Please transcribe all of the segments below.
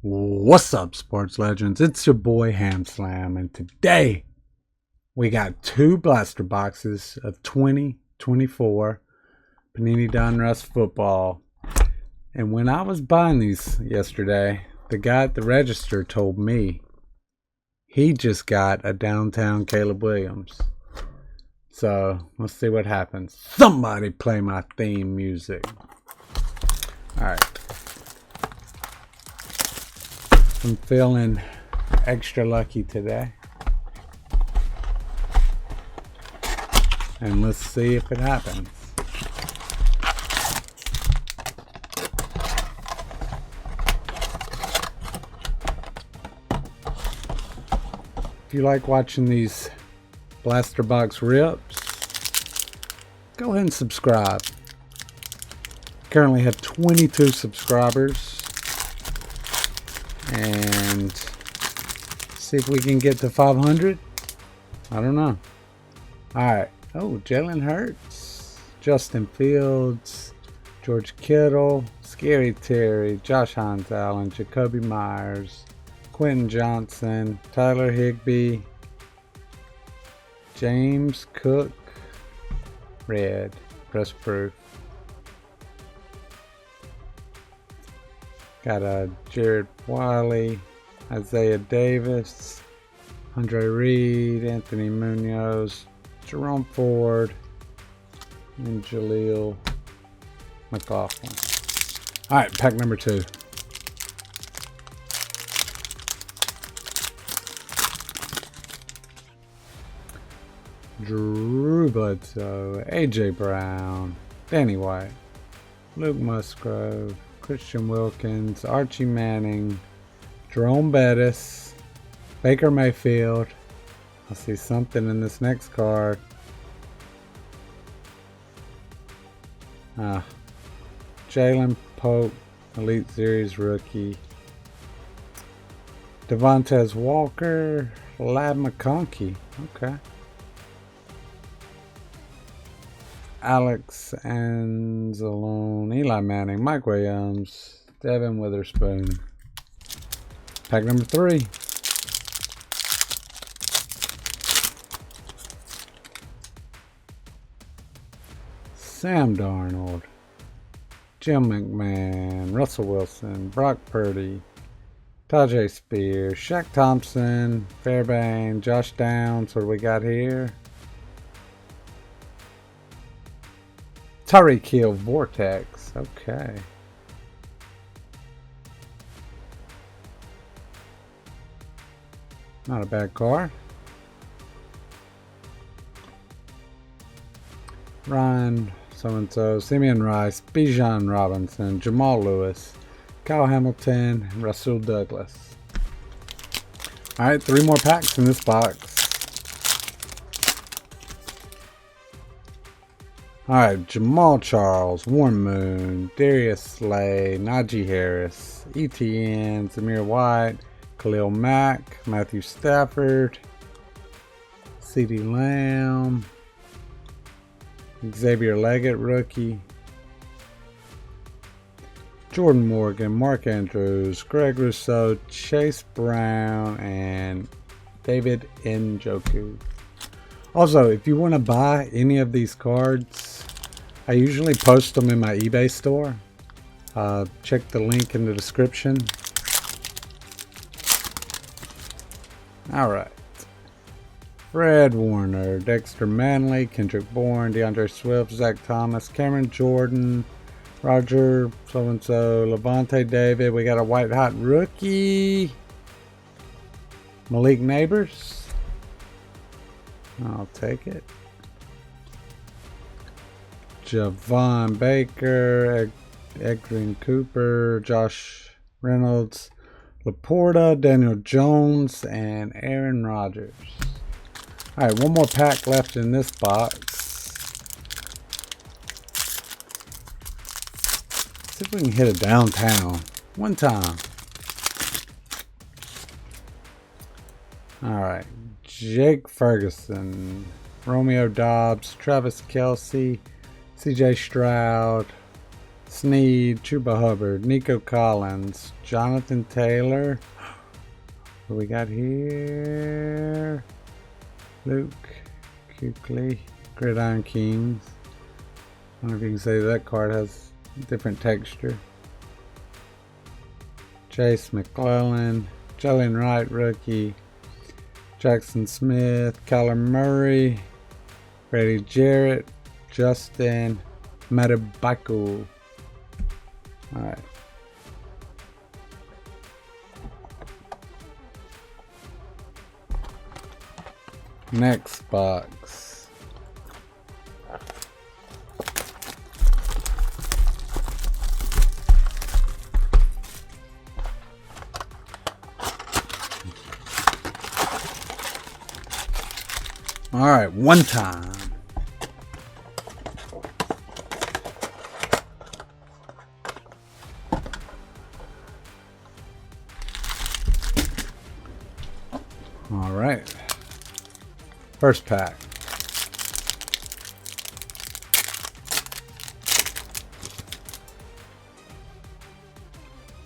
What's up, sports legends? It's your boy Ham Slam, and today we got two blaster boxes of 2024 Panini Donruss football. And when I was buying these yesterday, the guy at the register told me he just got a downtown Caleb Williams. So let's see what happens. Somebody play my theme music. Alright. I'm feeling extra lucky today. And let's see if it happens. If you like watching these blaster box rips, go ahead and subscribe. Currently have 22 subscribers. And see if we can get to 500. I don't know. Alright. Oh, Jalen Hurts, Justin Fields, George Kittle, Scary Terry, Josh Hines Allen, Jacoby Myers, Quentin Johnson, Tyler Higbee, James Cook, red, press proof. Got a Jared Wiley, Isaiah Davis, Andre Reed, Anthony Munoz, Jerome Ford, and Jaleel McLaughlin. Alright, pack number 2. Drew Bledsoe, AJ Brown, Danny White, Luke Musgrove, Christian Wilkins, Archie Manning, Jerome Bettis, Baker Mayfield. I see something in this next card. Jalen Pope, Elite Series rookie. Devontae Walker, Lab McConkey. Okay. Alex Anzalone, Eli Manning, Mike Williams, Devin Witherspoon. Pack number 3. Sam Darnold, Jim McMahon, Russell Wilson, Brock Purdy, Tajay Spears, Shaq Thompson, Fairbairn, Josh Downs. What do we got here? Tyreek Hill Vortex. Okay. Not a bad card. Ryan so-and-so, Simeon Rice, Bijan Robinson, Jamal Lewis, Kyle Hamilton, and Rasul Douglas. Alright, 3 more packs in this box. Alright, Jamal Charles, Warren Moon, Darius Slay, Najee Harris, ETN, Zamir White, Khalil Mack, Matthew Stafford, CeeDee Lamb, Xavier Leggett, rookie, Jordan Morgan, Mark Andrews, Greg Rousseau, Chase Brown, and David Njoku. Also, if you want to buy any of these cards, I usually post them in my eBay store. Check the link in the description. Alright. Fred Warner, Dexter Manley, Kendrick Bourne, DeAndre Swift, Zach Thomas, Cameron Jordan, Roger so-and-so, Levante David. We got a white hot rookie, Malik Neighbors. I'll take it. Javon Baker, Edwin Cooper, Josh Reynolds, Laporta, Daniel Jones, and Aaron Rodgers. Alright, one more pack left in this box. See if we can hit a downtown one time. Alright. Jake Ferguson, Romeo Dobbs, Travis Kelce, CJ Stroud, Snead, Chuba Hubbard, Nico Collins, Jonathan Taylor. What we got here? Luke Kuechly, Gridiron Kings. I don't know if you can say that card has different texture. Chase McClellan, Jalen Wright, rookie. Jackson Smith, Kyler Murray, Grady Jarrett, Justin Matabaco. Alright. Next box. Alright, one time. Alright. First pack.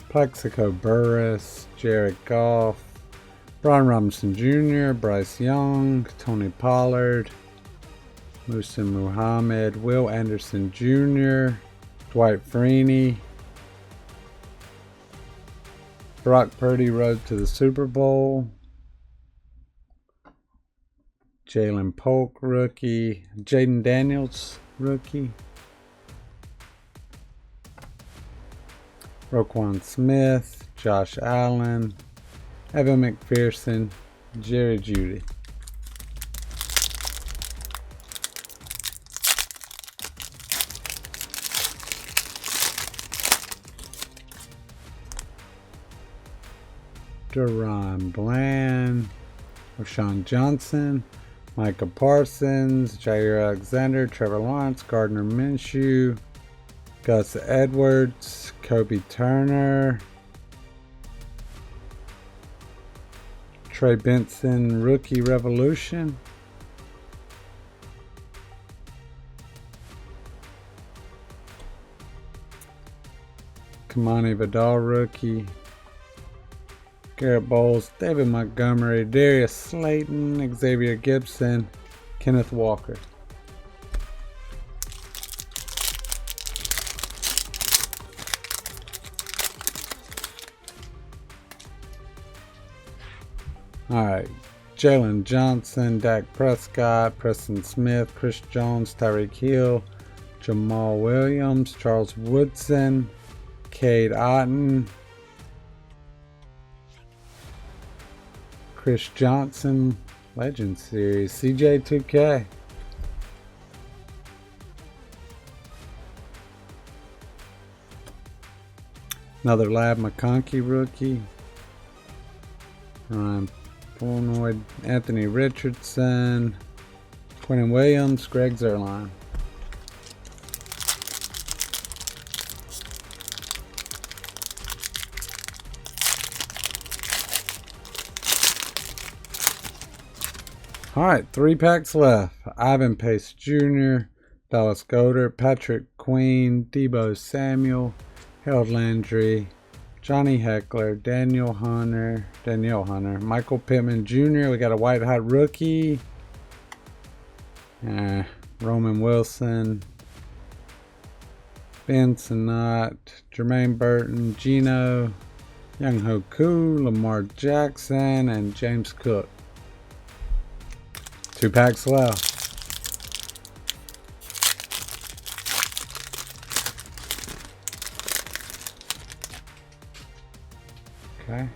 Plexico Burris, Jared Goff, Brian Robinson Jr., Bryce Young, Tony Pollard, Musa Muhammad, Will Anderson Jr., Dwight Freeney, Brock Purdy road to the Super Bowl, Jalen Polk rookie, Jaden Daniels rookie, Roquan Smith, Josh Allen, Evan McPherson, Jerry Jeudy. Deron Bland, O'Shawn Johnson, Micah Parsons, Jair Alexander, Trevor Lawrence, Gardner Minshew, Gus Edwards, Kobe Turner, Trey Benson, Rookie Revolution, Kamani Vidal rookie, Garrett Bowles, David Montgomery, Darius Slayton, Xavier Gibson, Kenneth Walker. Alright, Jalen Johnson, Dak Prescott, Preston Smith, Chris Jones, Tyreek Hill, Jamal Williams, Charles Woodson, Cade Otton, Chris Johnson, Legendz Series, CJ2K. Another Lab McConkey rookie. Ryan Flournoy, Anthony Richardson, Quentin Williams, Greg Zuerlein. Alright, 3 packs left. Ivan Pace Jr., Dallas Goedert, Patrick Queen, Deebo Samuel, Harold Landry, Johnny Heckler, Danielle Hunter, Michael Pittman Jr. We got a white hot rookie. Roman Wilson, Ben Sinnott, Jermaine Burton, Geno, Young Hoku, Lamar Jackson, and James Cook. 2 packs left. Okay.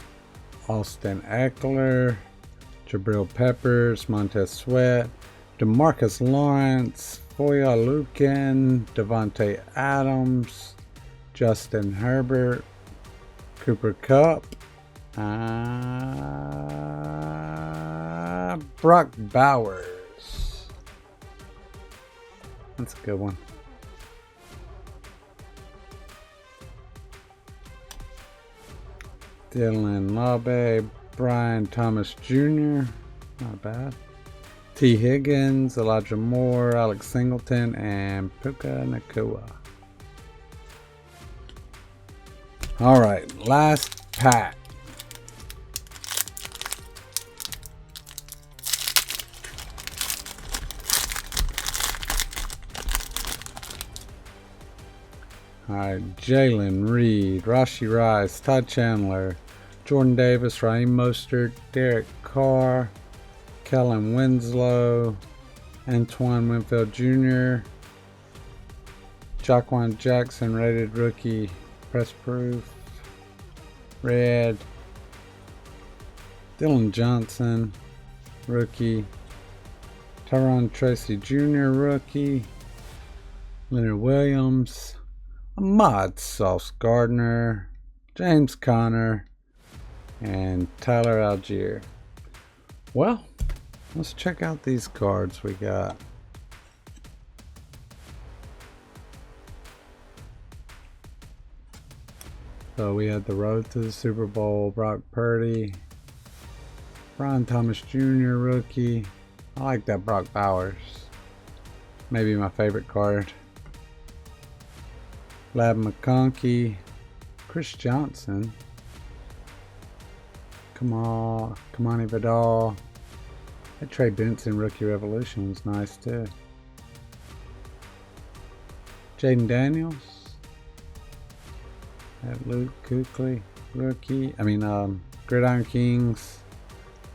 Austin Eckler, Jabril Peppers, Montez Sweat, DeMarcus Lawrence, Foya Lukin, Devontae Adams, Justin Herbert, Cooper Kupp, Brock Bowers. That's a good one. Dylan Labe, Brian Thomas Jr. Not bad. T. Higgins, Elijah Moore, Alex Singleton, and Puka Nacua. All right, last pack. All right, Jalen Reed, Rashi Rice, Todd Chandler, Jordan Davis, Raheem Mostert, Derek Carr, Kellen Winslow, Antoine Winfield Jr., Jaquan Jackson, rated rookie, press proof, red, Dylan Johnson, rookie, Tyron Tracy Jr., rookie, Leonard Williams, Ahmad Sauce Gardner, James Conner, and Tyler Algier. Well, let's check out these cards we got. So we had the road to the Super Bowl, Brock Purdy, Brian Thomas Jr., rookie. I like that Brock Bowers. Maybe my favorite card. Lab McConkey, Chris Johnson, Kamani Vidal. That Trey Benson rookie revolution was nice too. Jaden Daniels. That Luke Kuechly rookie. Gridiron Kings.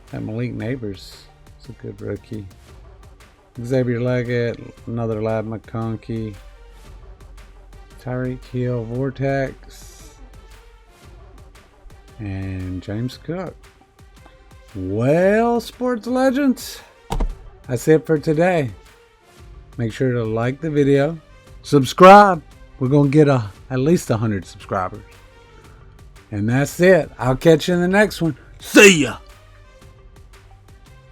That Malik Neighbors is a good rookie. Xavier Leggett, another Lab McConkey. Tyreek Hill, Vortex, and James Cook. Well, sports legends, that's it for today. Make sure to like the video, subscribe. We're going to get at least 100 subscribers. And that's it. I'll catch you in the next one. See ya.